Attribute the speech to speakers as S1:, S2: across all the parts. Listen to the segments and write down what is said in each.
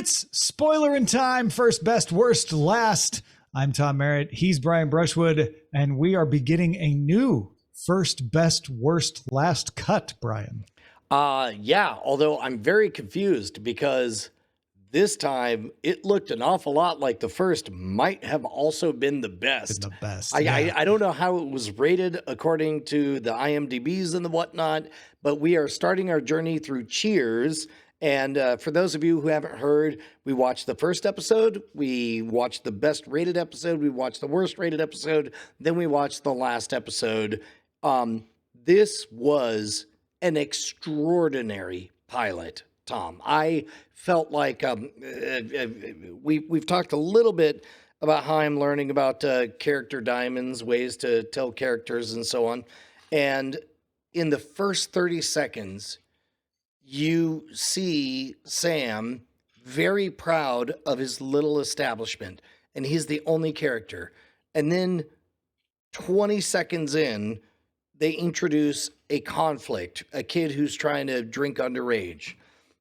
S1: It's Spoilerin time. First, best, worst, last. I'm Tom Merritt. He's Brian Brushwood, and we are beginning a new first, best, worst, last cut, Brian.
S2: Yeah, although I'm very confused because this time it looked an awful lot like the first might have also been the best.
S1: The best.
S2: I don't know how it was rated according to the IMDb's and the whatnot, but we are starting our journey through Cheers. And for those of you who haven't heard, we watched the first episode, we watched the best rated episode, we watched the worst rated episode, then we watched the last episode. This was an extraordinary pilot, Tom. I felt like we've talked a little bit about how I'm learning about character diamonds, ways to tell characters and so on. And in the first 30 seconds, you see Sam very proud of his little establishment, and he's the only character. And then 20 seconds in, they introduce a conflict, a kid who's trying to drink underage.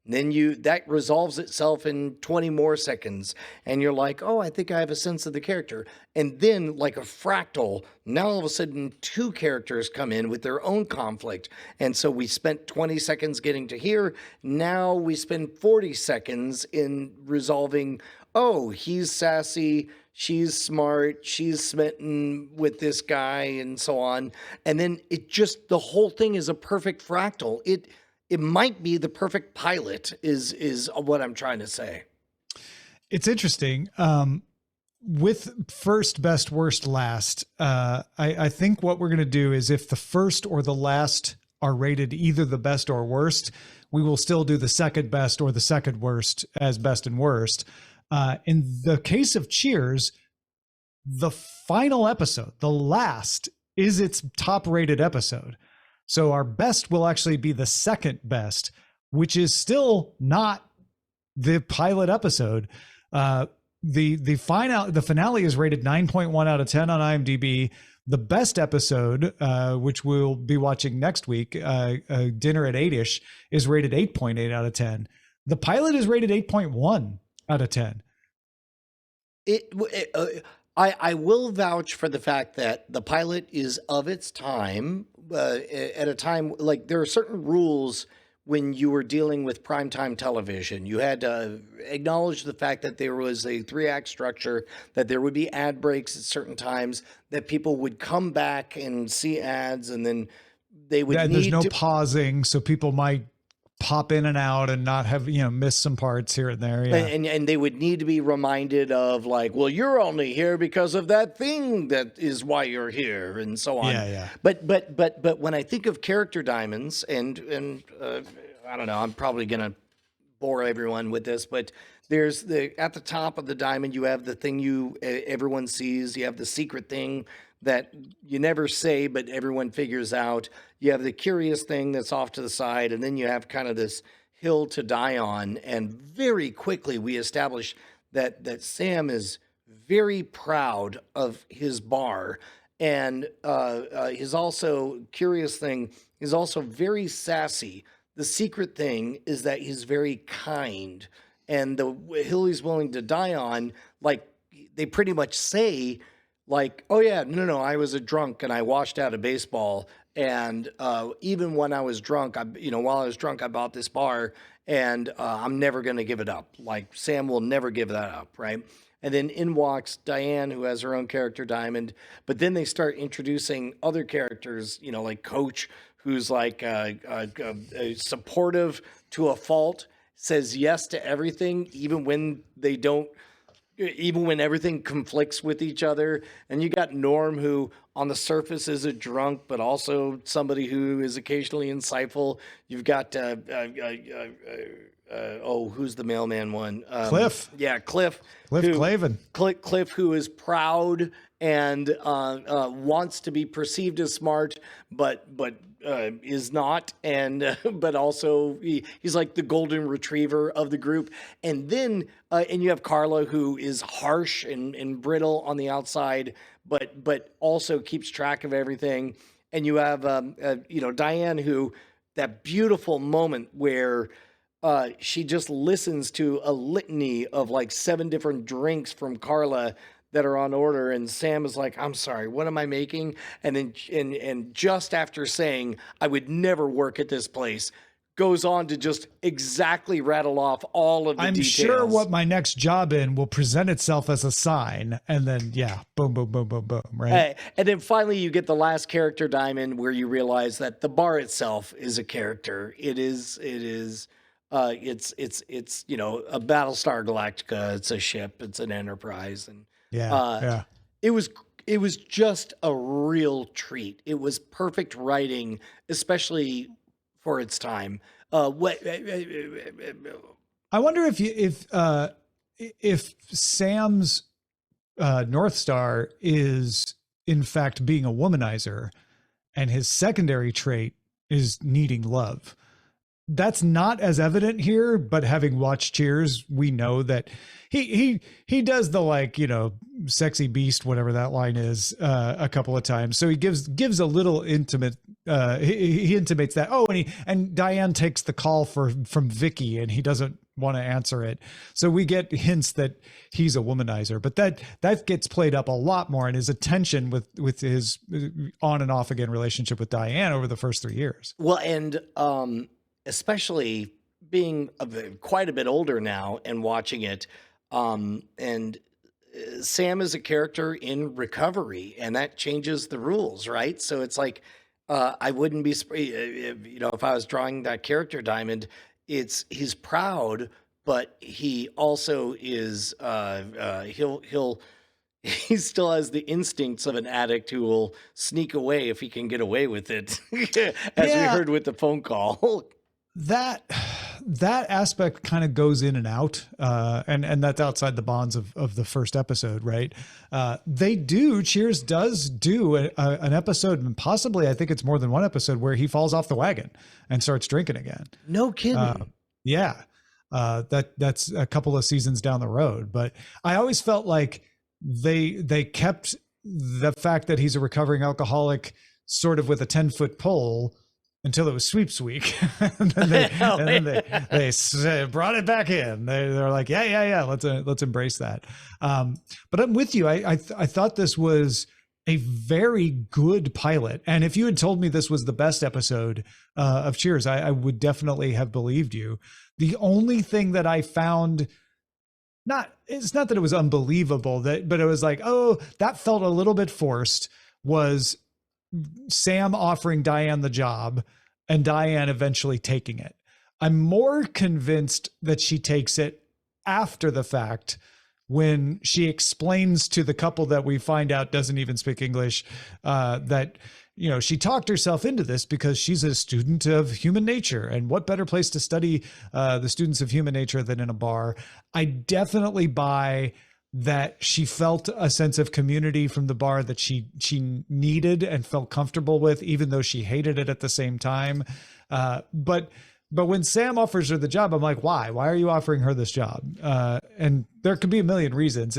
S2: Then that resolves itself in 20 more seconds, and you're like, oh, I think I have a sense of the character. And then, like a fractal, now all of a sudden 2 characters come in with their own conflict. And so we spent 20 seconds getting to here. Now we spend 40 seconds in resolving, oh, he's sassy, she's smart, she's smitten with this guy, and so on. And then the whole thing is a perfect fractal. It might be the perfect pilot is what I'm trying to say.
S1: It's interesting. With first, best, worst, last, I think what we're going to do is if the first or the last are rated either the best or worst, we will still do the second best or the second worst as best and worst. In the case of Cheers, the final episode, the last, is its top rated episode. So our best will actually be the second best, which is still not the pilot episode. The finale is rated 9.1 out of 10 on IMDb. The best episode, which we'll be watching next week, Dinner at 8-ish, is rated 8.8 out of 10. The pilot is rated 8.1 out of 10.
S2: I will vouch for the fact that the pilot is of its time, at a time, like there are certain rules when you were dealing with primetime television. You had to acknowledge the fact that there was a 3-act structure, that there would be ad breaks at certain times, that people would come back and see ads, and then they would
S1: there's no pausing, so people might pop in and out and not have, miss some parts here and there. Yeah.
S2: And they would need to be reminded of, like, well, you're only here because of that thing that is why you're here, and so on.
S1: Yeah.
S2: But when I think of character diamonds, and I don't know, I'm probably gonna bore everyone with this, but there's at the top of the diamond, you have the thing everyone sees. You have the secret thing that you never say, but everyone figures out. You have the curious thing that's off to the side, and then you have kind of this hill to die on. And very quickly we establish that Sam is very proud of his bar, and his also curious thing is also very sassy. The secret thing is that he's very kind, and the hill he's willing to die on, like they pretty much say, like, oh yeah, no, I was a drunk and I washed out of baseball. And even when I was drunk, while I was drunk, I bought this bar, and I'm never going to give it up. Like, Sam will never give that up, right? And then in walks Diane, who has her own character diamond. But then they start introducing other characters, like Coach, who's like supportive to a fault, says yes to everything, even when everything conflicts with each other. And you got Norm, who on the surface is a drunk, but also somebody who is occasionally insightful. You've got, who's the mailman one?
S1: Cliff.
S2: Yeah, Cliff.
S1: Clavin.
S2: Cliff, who is proud and wants to be perceived as smart, but is not, and but also he's like the golden retriever of the group. And then and you have Carla, who is harsh and brittle on the outside, but also keeps track of everything. And you have Diane, who, that beautiful moment where she just listens to a litany of like 7 different drinks from Carla that are on order, and Sam is like, "I'm sorry, what am I making?" And then and just after saying, "I would never work at this place," goes on to just exactly rattle off all of the
S1: I'm
S2: details.
S1: sure what my next job in will present itself as a sign, and then yeah, boom, boom, boom, boom, boom, right?
S2: And then finally, you get the last character diamond where you realize that the bar itself is a character. It's a Battlestar Galactica. It's a ship. It's an Enterprise, and
S1: Yeah,
S2: uh,
S1: yeah.
S2: it was just a real treat. It was perfect writing, especially for its time. What
S1: I wonder if Sam's North Star is in fact being a womanizer, and his secondary trait is needing love. That's not as evident here, but having watched Cheers, we know that he does the, like, sexy beast, whatever that line is, a couple of times. So he gives a little intimate. He intimates that. Oh, and Diane takes the call from Vicky, and he doesn't want to answer it. So we get hints that he's a womanizer, but that gets played up a lot more in his attention with his on and off again relationship with Diane over the first 3 years.
S2: Well, and especially being quite a bit older now and watching it, and Sam is a character in recovery, and that changes the rules, right? So it's like, I wouldn't be, if I was drawing that character diamond, he's proud, but he also is, he still has the instincts of an addict who will sneak away if he can get away with it, as we heard with the phone call.
S1: That aspect kind of goes in and out, and that's outside the bonds of the first episode, right? Cheers does do an episode, and possibly I think it's more than one episode, where he falls off the wagon and starts drinking again.
S2: No kidding.
S1: Yeah, that's a couple of seasons down the road, but I always felt like they kept the fact that he's a recovering alcoholic sort of with a 10-foot pole until it was sweeps week. and then they brought it back in. They're like, yeah, let's embrace that. But I'm with you. I thought this was a very good pilot, and if you had told me this was the best episode of Cheers, I would definitely have believed you. The only thing that I found, it's not that it was unbelievable, but it was like, oh, that felt a little bit forced, was Sam offering Diane the job and Diane eventually taking it. I'm more convinced that she takes it after the fact, when she explains to the couple that we find out doesn't even speak English, that she talked herself into this because she's a student of human nature, and what better place to study the students of human nature than in a bar. I definitely buy that she felt a sense of community from the bar that she needed and felt comfortable with, even though she hated it at the same time. But when Sam offers her the job, I'm like, why are you offering her this job? And there could be a million reasons.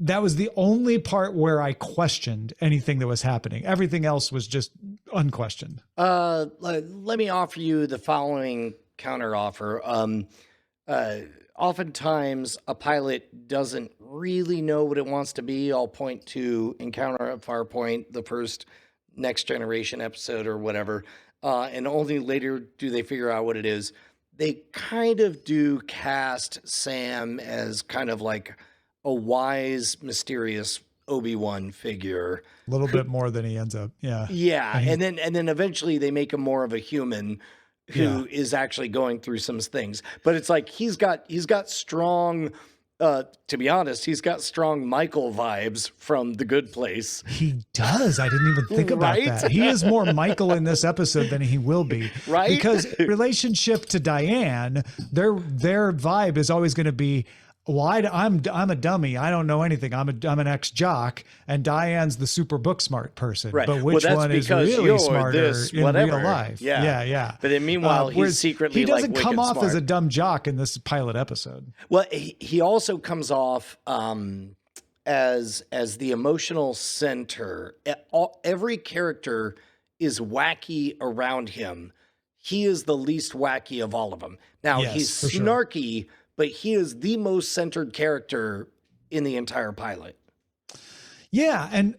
S1: That was the only part where I questioned anything that was happening. Everything else was just unquestioned.
S2: Let me offer you the following counter offer. Oftentimes a pilot doesn't really know what it wants to be. I'll point to Encounter at Farpoint, the first Next Generation episode or whatever, and only later do they figure out what it is. They kind of do cast Sam as kind of like a wise, mysterious Obi-Wan figure.
S1: A little bit more than he ends up. Yeah.
S2: Yeah. And then eventually they make him more of a human who is actually going through some things. But it's like he's got strong, to be honest, he's got strong Michael vibes from The Good Place.
S1: He does. I didn't even think about that. He is more Michael in this episode than he will be.
S2: Right?
S1: Because relationship to Diane, their vibe is always going to be, well, I'm a dummy. I don't know anything. I'm an ex-jock, and Diane's the super book smart person.
S2: Right.
S1: But which one is really smarter in real life? Yeah.
S2: But then meanwhile, he's secretly
S1: he doesn't
S2: like
S1: come off
S2: smart.
S1: as a dumb jock in this pilot episode.
S2: Well, he also comes off as the emotional center. Every character is wacky around him. he is the least wacky of all of them. Now, he's
S1: Yes, for sure.
S2: snarky, but he is the most centered character in the entire pilot.
S1: Yeah, and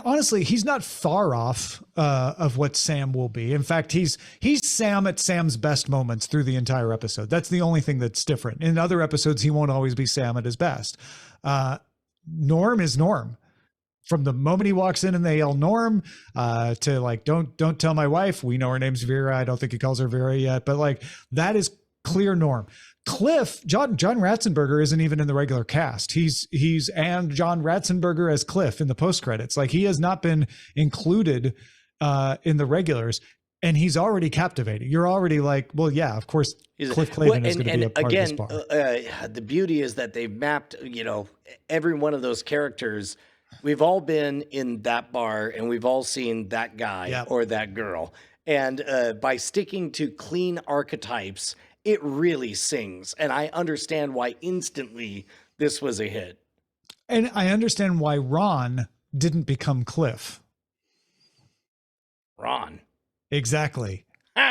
S1: honestly, he's not far off of what Sam will be. In fact, he's Sam at Sam's best moments through the entire episode. That's the only thing that's different. In other episodes, he won't always be Sam at his best. Norm is Norm. From the moment he walks in and they yell Norm, to like, don't tell my wife. We know her name's Vera. I don't think he calls her Vera yet, but like that is clear Norm. Cliff, John Ratzenberger isn't even in the regular cast. He's and John Ratzenberger as Cliff in the post credits. Like he has not been included in the regulars, and he's already captivating. You're already like, well, yeah, of course, Cliff Clavin is going to be a part of this bar.
S2: The beauty is that they've mapped, every one of those characters. We've all been in that bar, and we've all seen that guy or that girl. And by sticking to clean archetypes, it really sings. And I understand why instantly this was a hit.
S1: And I understand why Ron didn't become Cliff.
S2: Ron.
S1: Exactly.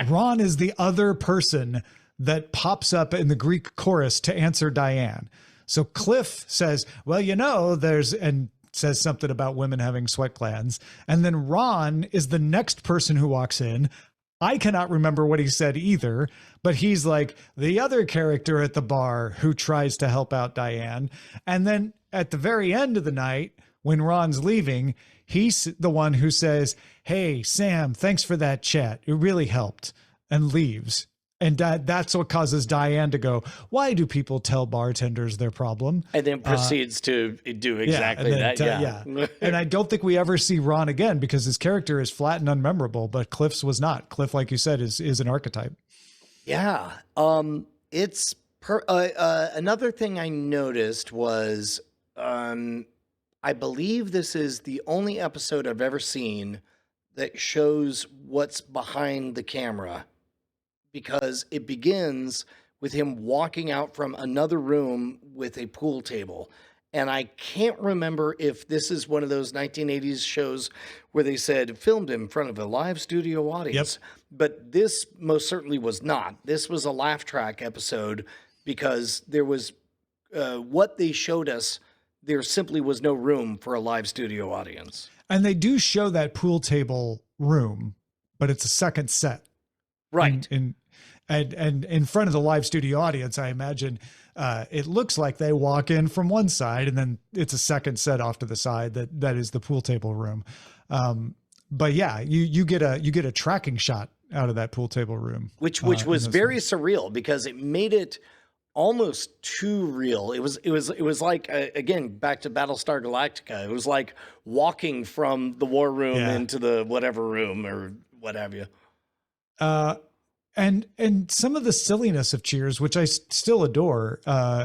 S1: Ron is the other person that pops up in the Greek chorus to answer Diane. So Cliff says, well, and says something about women having sweat glands. And then Ron is the next person who walks in. I cannot remember what he said either, but he's like the other character at the bar who tries to help out Diane. And then at the very end of the night, when Ron's leaving, he's the one who says, hey, Sam, thanks for that chat. It really helped, and leaves. And that's what causes Diane to go, why do people tell bartenders their problem?
S2: And then proceeds to do exactly that.
S1: Yeah. And I don't think we ever see Ron again because his character is flat and unmemorable, but Cliff's was not. Cliff, like you said, is an archetype.
S2: Yeah. It's another thing I noticed was I believe this is the only episode I've ever seen that shows what's behind the camera, because it begins with him walking out from another room with a pool table. And I can't remember if this is one of those 1980s shows where they said filmed in front of a live studio audience.
S1: Yep.
S2: But this most certainly was not. This was a laugh track episode because there was what they showed us. There simply was no room for a live studio audience.
S1: And they do show that pool table room, but it's a second set.
S2: Right.
S1: And in front of the live studio audience, I imagine it looks like they walk in from one side and then it's a second set off to the side that is the pool table room. But yeah, you get a tracking shot out of that pool table room,
S2: which was very surreal because it made it almost too real. It was like again, back to Battlestar Galactica. It was like walking from the war room into the whatever room or what have you.
S1: And some of the silliness of Cheers, which I still adore,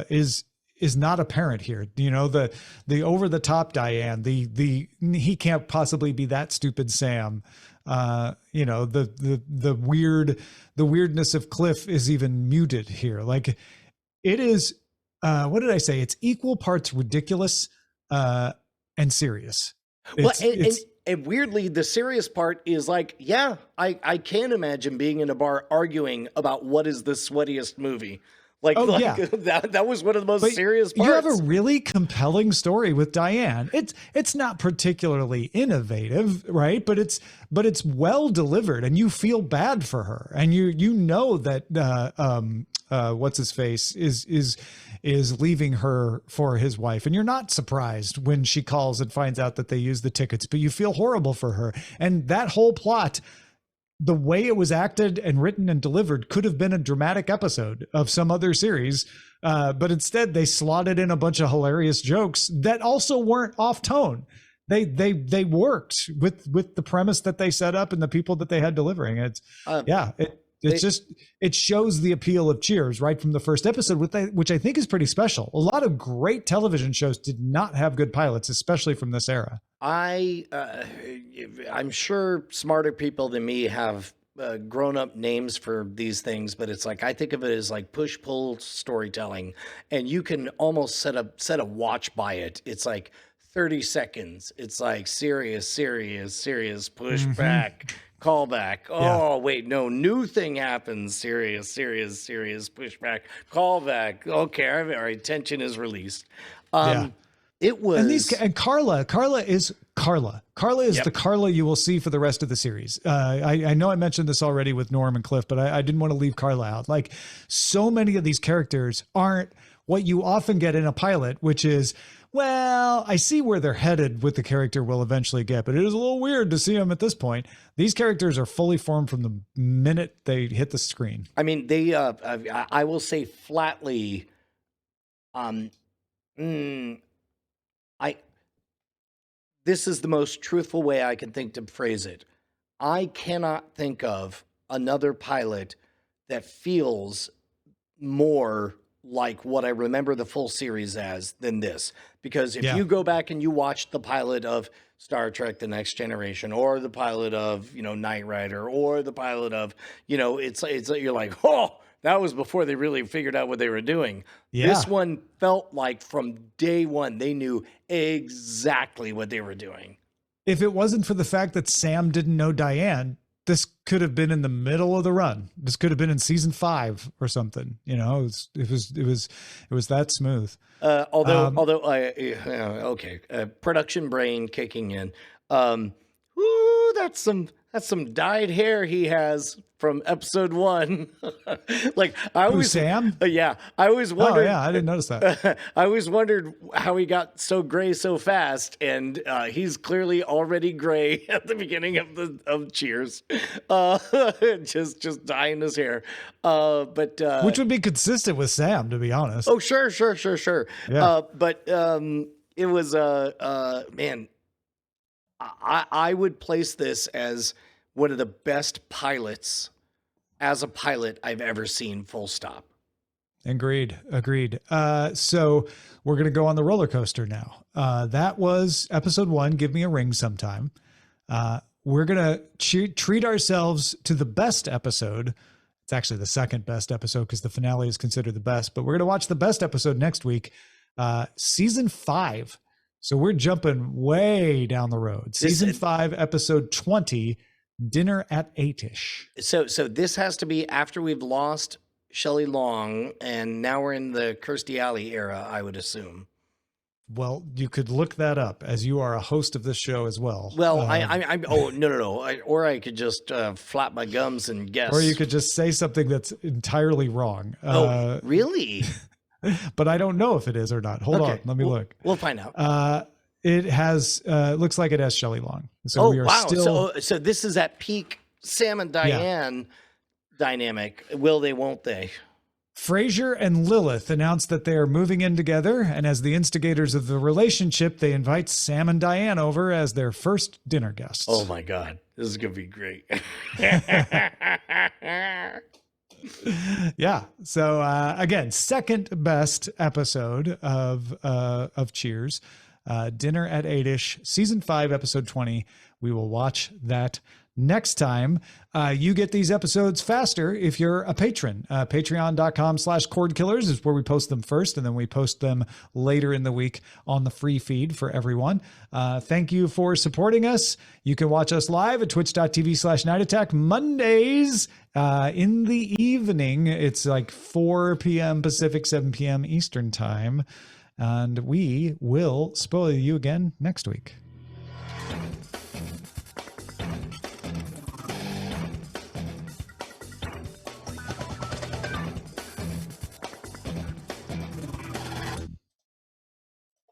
S1: is not apparent here. The over the top Diane, the he can't possibly be that stupid Sam. The weirdness of Cliff is even muted here. Like it is, what did I say? It's equal parts ridiculous and serious.
S2: And weirdly, the serious part is like, yeah, I can imagine being in a bar arguing about what is the sweatiest movie. That was one of the most serious parts.
S1: You have a really compelling story with Diane. It's not particularly innovative, right? But it's well delivered, and you feel bad for her, and you know that what's his face is leaving her for his wife, and you're not surprised when she calls and finds out that they used the tickets, but you feel horrible for her. And that whole plot, the way it was acted and written and delivered, could have been a dramatic episode of some other series. But instead they slotted in a bunch of hilarious jokes that also weren't off tone. They worked with the premise that they set up and the people that they had delivering. It shows the appeal of Cheers right from the first episode, which I think is pretty special. A lot of great television shows did not have good pilots, especially from this era.
S2: I'm sure smarter people than me have grown up names for these things, but it's like I think of it as like push-pull storytelling, and you can almost set a watch by it. It's like 30 seconds, it's like serious, push
S1: Mm-hmm.
S2: back, call back.
S1: Yeah.
S2: Oh, wait, no, new thing happens. Serious, push back, call back. Okay, all right, tension is released.
S1: Yeah.
S2: It was,
S1: And Carla is Carla. Carla is
S2: yep.
S1: the Carla you will see for the rest of the series. I know I mentioned this already with Norm and Cliff, but I didn't want to leave Carla out. Like, so many of these characters aren't what you often get in a pilot, which is, well, I see where they're headed with the character we'll eventually get, but it is a little weird to see them at this point. These characters are fully formed from the minute they hit the screen.
S2: I mean, they, I will say flatly, I this is the most truthful way I can think to phrase it. I cannot think of another pilot that feels more like what I remember the full series as than this. Because if you go back and you watch the pilot of Star Trek The Next Generation, or the pilot of, Knight Rider, or the pilot of, it's you're like, oh, that was before they really figured out what they were doing.
S1: Yeah.
S2: This one felt like from day one, they knew exactly what they were doing.
S1: If it wasn't for the fact that Sam didn't know Diane, this could have been in the middle of the run. This could have been in season 5 or something. It was that smooth.
S2: Production brain kicking in. That's some dyed hair he has from episode 1. Like, I always,
S1: Sam?
S2: Yeah, I always wondered.
S1: Oh yeah, I didn't notice that.
S2: I always wondered how he got so gray so fast, and he's clearly already gray at the beginning of Cheers, just dyeing his hair. But
S1: which would be consistent with Sam, to be honest.
S2: Oh, sure.
S1: Yeah.
S2: But it was man. I would place this as one of the best pilots as a pilot I've ever seen, full stop.
S1: Agreed. So we're going to go on the roller coaster now. That was episode 1, Give Me a Ring Sometime. We're going to treat ourselves to the best episode. It's actually the second best episode because the finale is considered the best, but we're going to watch the best episode next week, season 5. So we're jumping way down the road. Season 5, episode 20, Dinner at 8-ish.
S2: So this has to be after we've lost Shelley Long, and now we're in the Kirstie Alley era, I would assume.
S1: Well, you could look that up, as you are a host of this show as well.
S2: Well, I'm no. Or I could just flap my gums and guess.
S1: Or you could just say something that's entirely wrong.
S2: Really?
S1: But I don't know if it is or not. Hold on. Let me look.
S2: We'll find out.
S1: It has, looks like it has Shelley Long. So we are still.
S2: So this is at peak Sam and Diane dynamic. Will they, won't they?
S1: Frasier and Lilith announced that they are moving in together. And as the instigators of the relationship, they invite Sam and Diane over as their first dinner guests.
S2: Oh my God. This is going to be great.
S1: Yeah. So again, second best episode of Cheers, Dinner at 8-ish, season 5, episode 20. We will watch that next time. You get these episodes faster if you're a patron. Patreon.com/Cordkillers is where we post them first, and then we post them later in the week on the free feed for everyone. Thank you for supporting us. You can watch us live at twitch.tv/Night Attack Mondays in the evening. It's like 4 p.m. Pacific, 7 p.m. Eastern time. And we will spoil you again next week.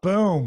S1: Boom.